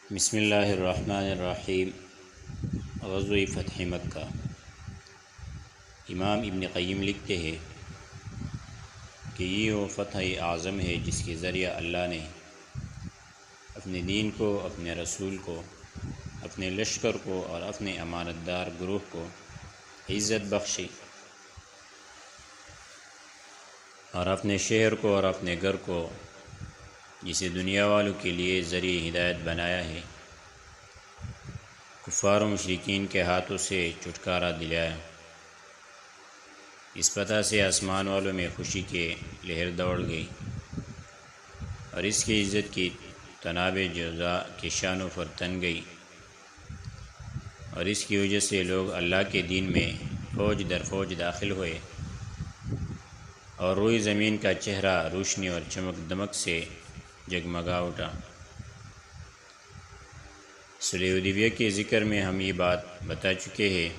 بسم اللہ الرحمن الرحیم۔ غزوہ فتح مکہ۔ امام ابن قیم لکھتے ہیں کہ یہ وہ فتح اعظم ہے جس کے ذریعہ اللہ نے اپنے دین کو، اپنے رسول کو، اپنے لشکر کو اور اپنے امانت دار گروہ کو عزت بخشی، اور اپنے شہر کو اور اپنے گھر کو جسے دنیا والوں کے لیے ذریعہ ہدایت بنایا ہے، کفار و مشرکین کے ہاتھوں سے چھٹکارا دلایا۔ اس فتح سے آسمان والوں میں خوشی کے لہر دوڑ گئی، اور اس کی عزت کی تناب جوزا کے شانوں پر تن گئی، اور اس کی وجہ سے لوگ اللہ کے دین میں فوج در فوج داخل ہوئے، اور روئی زمین کا چہرہ روشنی اور چمک دمک سے جگمگا اٹھا۔ صلح حدیبیہ کے ذکر میں ہم یہ بات بتا چکے ہیں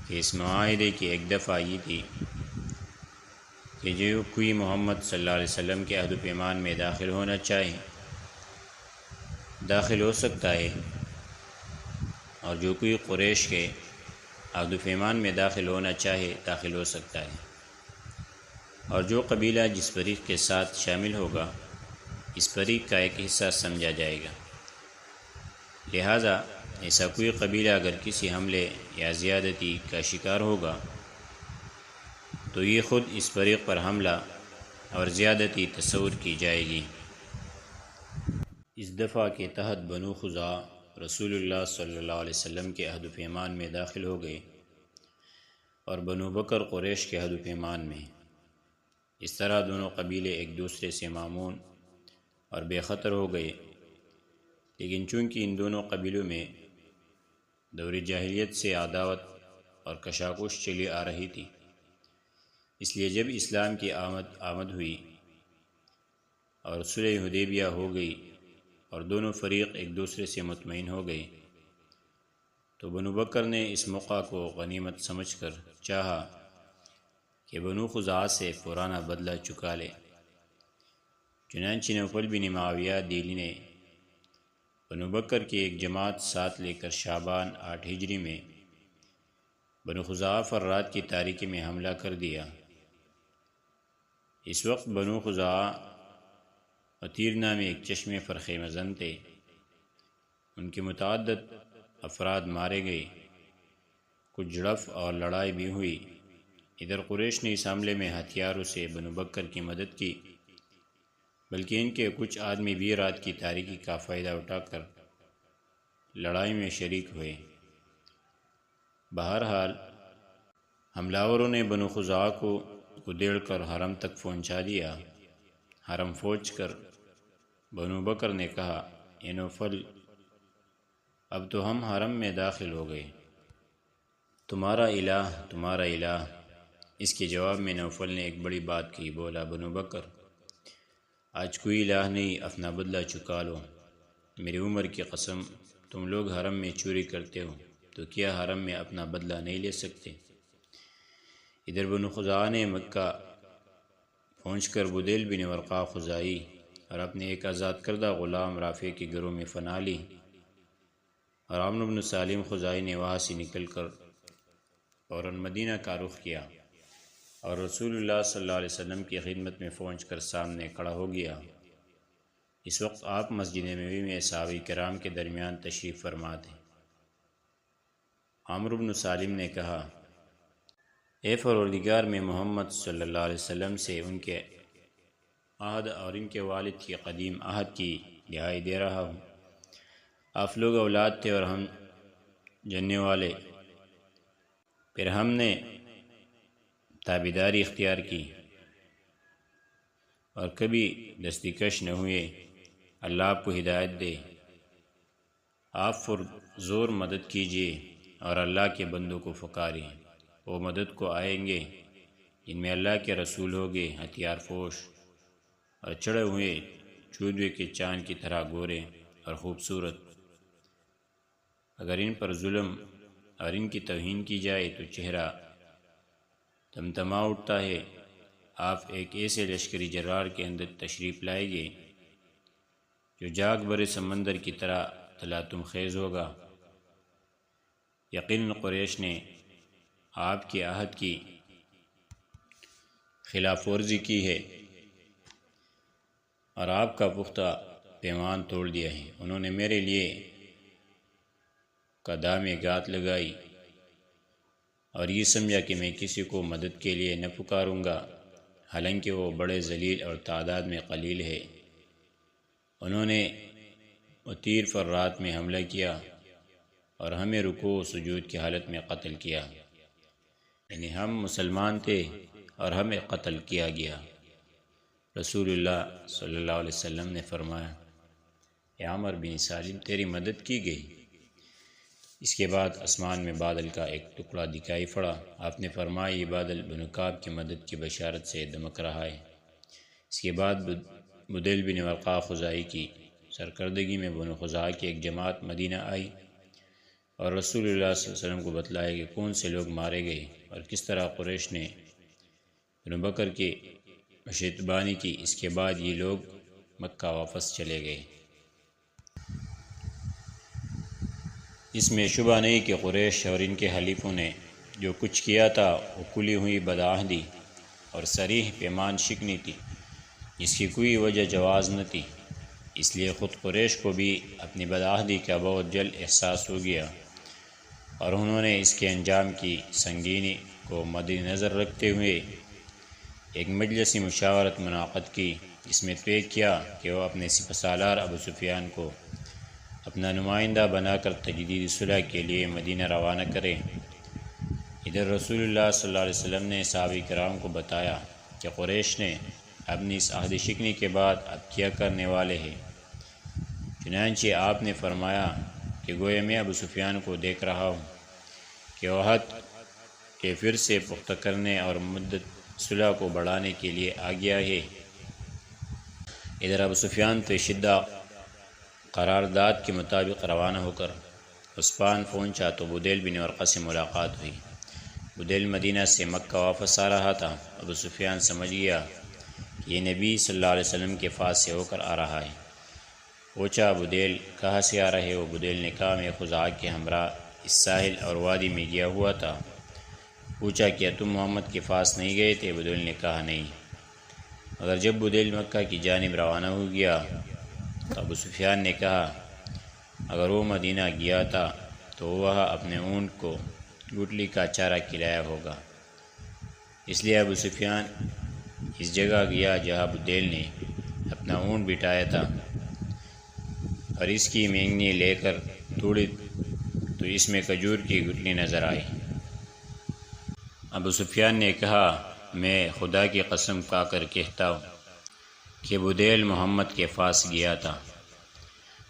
کہ اس معاہدے کی ایک دفعہ یہ تھی کہ جو کوئی محمد صلی اللہ علیہ وسلم کے عہد و پیمان میں داخل ہونا چاہے داخل ہو سکتا ہے، اور جو کوئی قریش کے عہد و پیمان میں داخل ہونا چاہے داخل ہو سکتا ہے، اور جو قبیلہ جس فریق کے ساتھ شامل ہوگا اس فریق کا ایک حصہ سمجھا جائے گا۔ لہٰذا ایسا کوئی قبیلہ اگر کسی حملے یا زیادتی کا شکار ہوگا تو یہ خود اس فریق پر حملہ اور زیادتی تصور کی جائے گی۔ اس دفعہ کے تحت بنو خزاعہ رسول اللہ صلی اللہ علیہ وسلم کے عہد و پیمان میں داخل ہو گئے، اور بنو بکر قریش کے عہد و پیمان میں۔ اس طرح دونوں قبیلے ایک دوسرے سے مامون اور بے خطر ہو گئے، لیکن چونکہ ان دونوں قبیلوں میں دور جاہلیت سے عداوت اور کشاکش چلی آ رہی تھی، اس لیے جب اسلام کی آمد ہوئی اور صلح حدیبیہ ہو گئی اور دونوں فریق ایک دوسرے سے مطمئن ہو گئے، تو بنو بکر نے اس موقع کو غنیمت سمجھ کر چاہا کہ بنو خزاعہ سے پرانا بدلہ چکا لے۔ چنانچہ نوفل بن معاویہ دیلی نے بنو بکر کی ایک جماعت ساتھ لے کر شعبان 8 ہجری میں بنو خزاعہ پر رات کی تاریکی میں حملہ کر دیا۔ اس وقت بنو خزاعہ عتیر نامی ایک چشمے پر خیمہ زن تھے، ان کے متعدد افراد مارے گئے، کچھ جھڑپ اور لڑائی بھی ہوئی۔ ادھر قریش نے اس حملے میں ہتھیاروں سے بنو بکر کی مدد کی، بلکہ ان کے کچھ آدمی بھی رات کی تاریکی کا فائدہ اٹھا کر لڑائی میں شریک ہوئے۔ بہرحال حملاوروں نے بنو خزاعہ کو ادھیڑ کر حرم تک پہنچا دیا۔ حرم پہنچ کر بنو بکر نے کہا، اے نوفل، اب تو ہم حرم میں داخل ہو گئے، تمہارا الہ۔ اس کے جواب میں نوفل نے ایک بڑی بات کہی، بولا، بنو بکر، آج کوئی الہ نہیں، اپنا بدلہ چکا لو۔ میری عمر کی قسم، تم لوگ حرم میں چوری کرتے ہو تو کیا حرم میں اپنا بدلہ نہیں لے سکتے؟ ادھر بنو خزاعہ نے مکہ پہنچ کر بدیل بن ورقا خزاعی اور اپنے ایک آزاد کردہ غلام رافع کے گھروں میں پناہ لی، اور عمرو بن سالم خزاعی نے وہاں سے نکل کر فوراً مدینہ کا رخ کیا، اور رسول اللہ صلی اللہ علیہ وسلم کی خدمت میں پہنچ کر سامنے کھڑا ہو گیا۔ اس وقت آپ مسجد نبوی میں صحابہ کرام کے درمیان تشریف فرما تھے۔ عمرو بن سالم نے کہا، اے پروردگار، میں محمد صلی اللہ علیہ وسلم سے ان کے عہد اور ان کے والد کے قدیم عہد کی دہائی دے رہا ہوں۔ آپ لوگ اولاد تھے اور ہم جننے والے، پھر ہم نے تابعداری اختیار کی اور کبھی دستی کش نہ ہوئے۔ اللہ آپ کو ہدایت دے۔ آپ پر زور مدد کیجیے اور اللہ کے بندوں کو پکاریں، وہ مدد کو آئیں گے جن میں اللہ کے رسول ہوگے، ہتھیار پوش اور چڑھے ہوئے چودھوے کے چاند کی طرح گورے اور خوبصورت۔ اگر ان پر ظلم اور ان کی توہین کی جائے تو چہرہ تمتما اٹھتا ہے۔ آپ ایک ایسے لشکری جرار کے اندر تشریف لائے گے جو جاگ بھرے سمندر کی طرح تلاطم خیز ہوگا۔ یقیناً قریش نے آپ کے عہد کی خلاف ورزی کی ہے اور آپ کا پختہ پیمان توڑ دیا ہے۔ انہوں نے میرے لیے قدام گات لگائی اور یہ سمجھا کہ میں کسی کو مدد کے لیے نہ پکاروں گا، حالانکہ وہ بڑے ذلیل اور تعداد میں قلیل ہے۔ انہوں نے وتیر پر رات میں حملہ کیا اور ہمیں رکوع و سجود کی حالت میں قتل کیا، یعنی ہم مسلمان تھے اور ہمیں قتل کیا گیا۔ رسول اللہ صلی اللہ علیہ وسلم نے فرمایا، اے عمر بن سالم، تیری مدد کی گئی۔ اس کے بعد آسمان میں بادل کا ایک ٹکڑا دکھائی پڑا۔ آپ نے فرمایا، یہ بادل بنو کعب کی مدد کی بشارت سے دمک رہا ہے۔ اس کے بعد بدیل بن ورقا خزائی کی سرکردگی میں بنو خزاعہ کی ایک جماعت مدینہ آئی اور رسول اللہ صلی اللہ علیہ وسلم کو بتلایا کہ کون سے لوگ مارے گئے اور کس طرح قریش نے بنو بکر کی مشیطبانی کی۔ اس کے بعد یہ لوگ مکہ واپس چلے گئے۔ اس میں شبہ نہیں کہ قریش اور ان کے حلیفوں نے جو کچھ کیا تھا وہ کھلی ہوئی بدعہدی اور صریح پیمان شکنی تھی، جس کی کوئی وجہ جواز نہ تھی۔ اس لیے خود قریش کو بھی اپنی بدعہدی کا بہت جلد احساس ہو گیا اور انہوں نے اس کے انجام کی سنگینی کو مد نظر رکھتے ہوئے ایک مجلسی مشاورت منعقد کی، جس میں طے کیا کہ وہ اپنے سپہ سالار ابو سفیان کو اپنا نمائندہ بنا کر تجدید صلح کے لیے مدینہ روانہ کرے۔ ادھر رسول اللہ صلی اللہ علیہ وسلم نے صحابہ کرام کو بتایا کہ قریش نے اپنی اس عہد شکنی کے بعد اب کیا کرنے والے ہیں۔ چنانچہ آپ نے فرمایا کہ گویا میں ابو سفیان کو دیکھ رہا ہوں کہ وہ عہد کے پھر سے پختہ کرنے اور مدت صلح کو بڑھانے کے لیے آ گیا ہے۔ ادھر ابو سفیان تو شدہ قرارداد کے مطابق روانہ ہو کر عثمان پہنچا تو بدیل بن ورقہ سے ملاقات ہوئی۔ بدیل مدینہ سے مکہ واپس آ رہا تھا۔ ابو سفیان سمجھ گیا کہ یہ نبی صلی اللہ علیہ وسلم کے پاس سے ہو کر آ رہا ہے۔ پوچھا، بدیل کہاں سے آ رہے ہو؟ بدیل نے کہا، میں خزاعہ کے ہمراہ اس ساحل اور وادی میں گیا ہوا تھا۔ پوچھا، کیا تم محمد کے پاس نہیں گئے تھے؟ بدیل نے کہا، نہیں۔ مگر جب بدیل مکہ کی جانب روانہ ہو گیا تو ابو سفیان نے کہا، اگر وہ مدینہ گیا تھا تو وہاں اپنے اونٹ کو گٹلی کا چارہ کھلایا ہوگا۔ اس لیے ابو سفیان اس جگہ گیا جہاں بدیل نے اپنا اونٹ بٹھایا تھا اور اس کی مینگنی لے کر توڑی تو اس میں کھجور کی گٹلی نظر آئی۔ ابو سفیان نے کہا، میں خدا کی قسم کھا کر کہتا ہوں کہ بدیل محمد کے پاس گیا تھا۔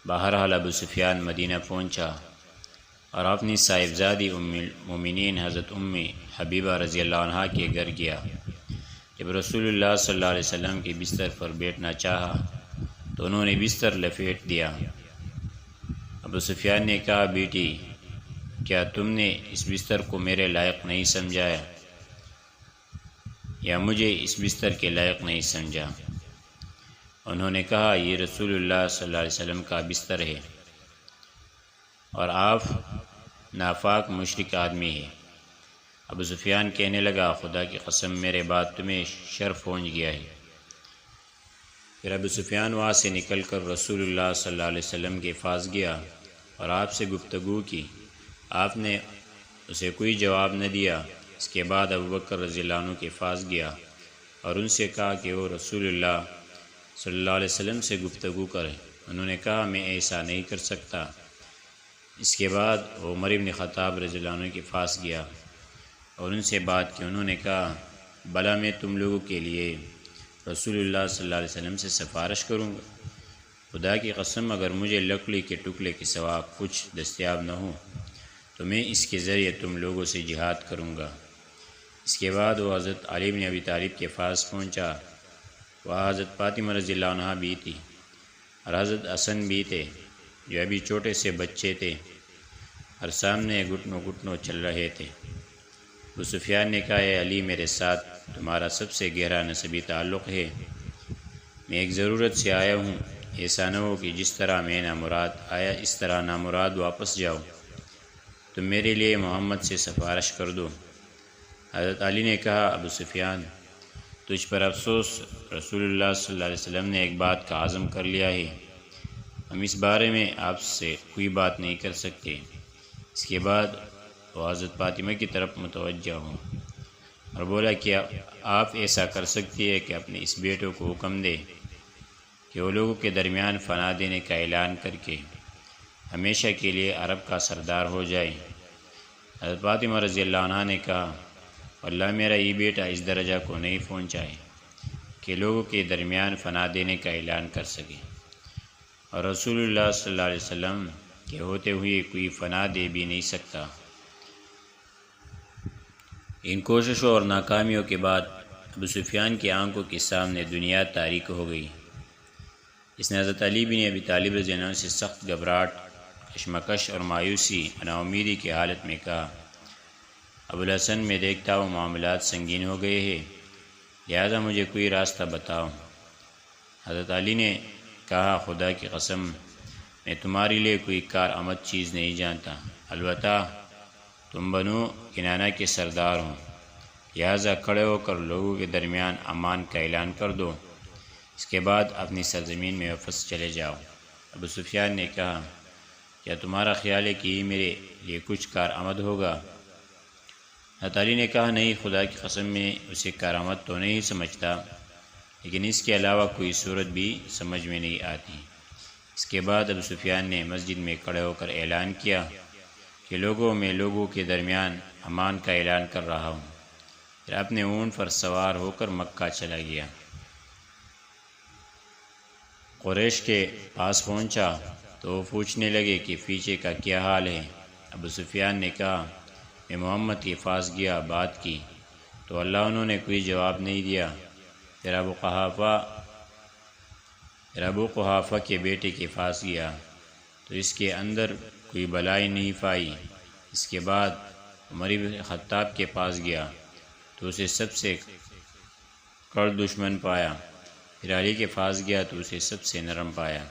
بہرحال ابو سفیان مدینہ پہنچا اور اپنی صاحبزادی ام المومنین حضرت ام حبیبہ رضی اللہ عنہا کے گھر گیا۔ جب رسول اللہ صلی اللہ علیہ وسلم کے بستر پر بیٹھنا چاہا تو انہوں نے بستر لپیٹ دیا۔ ابو سفیان نے کہا، بیٹی، کیا تم نے اس بستر کو میرے لائق نہیں سمجھا یا مجھے اس بستر کے لائق نہیں سمجھا؟ انہوں نے کہا، یہ رسول اللہ صلی اللہ علیہ وسلم کا بستر ہے اور آپ نافاق مشرک آدمی ہے۔ ابو سفیان کہنے لگا، خدا کی قسم میرے بعد تمہیں شر پہنچ گیا ہے۔ پھر ابو سفیان وہاں سے نکل کر رسول اللہ صلی اللہ علیہ وسلم کے پاس گیا اور آپ سے گفتگو کی۔ آپ نے اسے کوئی جواب نہ دیا۔ اس کے بعد ابو بکر رضی اللہ عنہ کے پاس گیا اور ان سے کہا کہ وہ رسول اللہ صلی اللہ علیہ وسلم سے گفتگو کرے۔ انہوں نے کہا، میں ایسا نہیں کر سکتا۔ اس کے بعد وہ عمر بن خطاب رضی اللہ عنہ کے پاس گیا اور ان سے بات کی۔ انہوں نے کہا، بھلا میں تم لوگوں کے لیے رسول اللہ صلی اللہ علیہ وسلم سے سفارش کروں گا؟ خدا کی قسم اگر مجھے لکڑی کے ٹکڑے کے سوا کچھ دستیاب نہ ہو تو میں اس کے ذریعے تم لوگوں سے جہاد کروں گا۔ اس کے بعد وہ حضرت علی بن ابی طالب کے پاس پہنچا۔ وہاں حضرت فاطمہ رضی اللہ عنہا بھی تھی اور حضرت حسن بھی تھے جو ابھی چھوٹے سے بچے تھے اور سامنے گھٹنوں گھٹنوں چل رہے تھے۔ ابو سفیان نے کہا، اے علی، میرے ساتھ تمہارا سب سے گہرا نسبی تعلق ہے۔ میں ایک ضرورت سے آیا ہوں ایسا نہ ہو کہ جس طرح میں نامراد آیا اس طرح نامراد واپس جاؤ، تم میرے لیے محمد سے سفارش کر دو۔ حضرت علی نے کہا ابو سفیان تجھ پر افسوس، رسول اللہ صلی اللہ علیہ وسلم نے ایک بات کا عزم کر لیا ہے، ہم اس بارے میں آپ سے کوئی بات نہیں کر سکتے۔ اس کے بعد وہ حضرت فاطمہ کی طرف متوجہ ہوں اور بولا کہ آپ ایسا کر سکتی ہے کہ اپنے اس بیٹوں کو حکم دے کہ وہ لوگوں کے درمیان فنا دینے کا اعلان کر کے ہمیشہ کے لیے عرب کا سردار ہو جائے۔ حضرت فاطمہ رضی اللہ عنہ نے کہا اللہ میرا یہ بیٹا اس درجہ کو نہیں پہنچائے کہ لوگوں کے درمیان فنا دینے کا اعلان کر سکے، اور رسول اللہ صلی اللہ علیہ وسلم کے ہوتے ہوئے کوئی فنا دے بھی نہیں سکتا۔ ان کوششوں اور ناکامیوں کے بعد ابو سفیان کی آنکھوں کے سامنے دنیا تاریک ہو گئی۔ اس نے حضرت علی بن ابی طالب رضی اللہ عنہ سے سخت گھبراہٹ، کشمکش اور مایوسی، نا امیدی کی حالت میں کہا ابو الحسن میں دیکھتا ہوں معاملات سنگین ہو گئے ہیں، لہذا مجھے کوئی راستہ بتاؤ۔ حضرت علی نے کہا خدا کی قسم میں تمہارے لیے کوئی کارآمد چیز نہیں جانتا، البتہ تم بنو کنانہ کے سردار ہو، لہذا کھڑے ہو کر لوگوں کے درمیان امان کا اعلان کر دو، اس کے بعد اپنی سرزمین میں واپس چلے جاؤ۔ ابو سفیان نے کہا کیا تمہارا خیال ہے کہ یہ میرے لیے کچھ کارآمد ہوگا؟ حضرت علی نے کہا نہیں، خدا کی قسم میں اسے کارآمد تو نہیں سمجھتا، لیکن اس کے علاوہ کوئی صورت بھی سمجھ میں نہیں آتی۔ اس کے بعد ابو سفیان نے مسجد میں کھڑے ہو کر اعلان کیا کہ لوگوں کے درمیان امان کا اعلان کر رہا ہوں، پھر اپنے اونٹ پر سوار ہو کر مکہ چلا گیا۔ قریش کے پاس پہنچا تو وہ پوچھنے لگے کہ پیچھے کا کیا حال ہے۔ ابو سفیان نے کہا میں محمد کے پاس گیا، بات کی تو انہوں نے کوئی جواب نہیں دیا۔ پھر ابو قحافہ کے بیٹے کے پاس گیا تو اس کے اندر کوئی بلائی نہیں پائی۔ اس کے بعد عمر بن خطاب کے پاس گیا تو اسے سب سے کڑ دشمن پایا۔ پھر علی کے پاس گیا تو اسے سب سے نرم پایا۔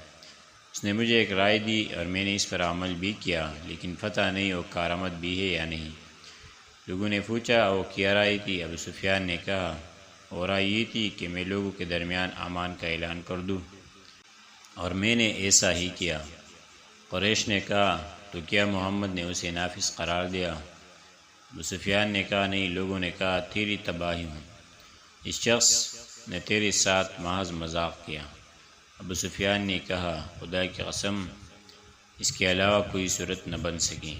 اس نے مجھے ایک رائے دی اور میں نے اس پر عمل بھی کیا، لیکن پتہ نہیں وہ کارآمد بھی ہے یا نہیں۔ لوگوں نے پوچھا وہ کیا رائے تھی؟ ابو سفیان نے کہا وہ رائے یہ تھی کہ میں لوگوں کے درمیان امان کا اعلان کر دوں، اور میں نے ایسا ہی کیا۔ قریش نے کہا تو کیا محمد نے اسے نافذ قرار دیا؟ ابو سفیان نے کہا نہیں۔ لوگوں نے کہا تیری تباہی ہوں، اس شخص نے تیرے ساتھ محض مذاق کیا۔ ابو سفیان نے کہا خدا کی قسم اس کے علاوہ کوئی صورت نہ بن سکی۔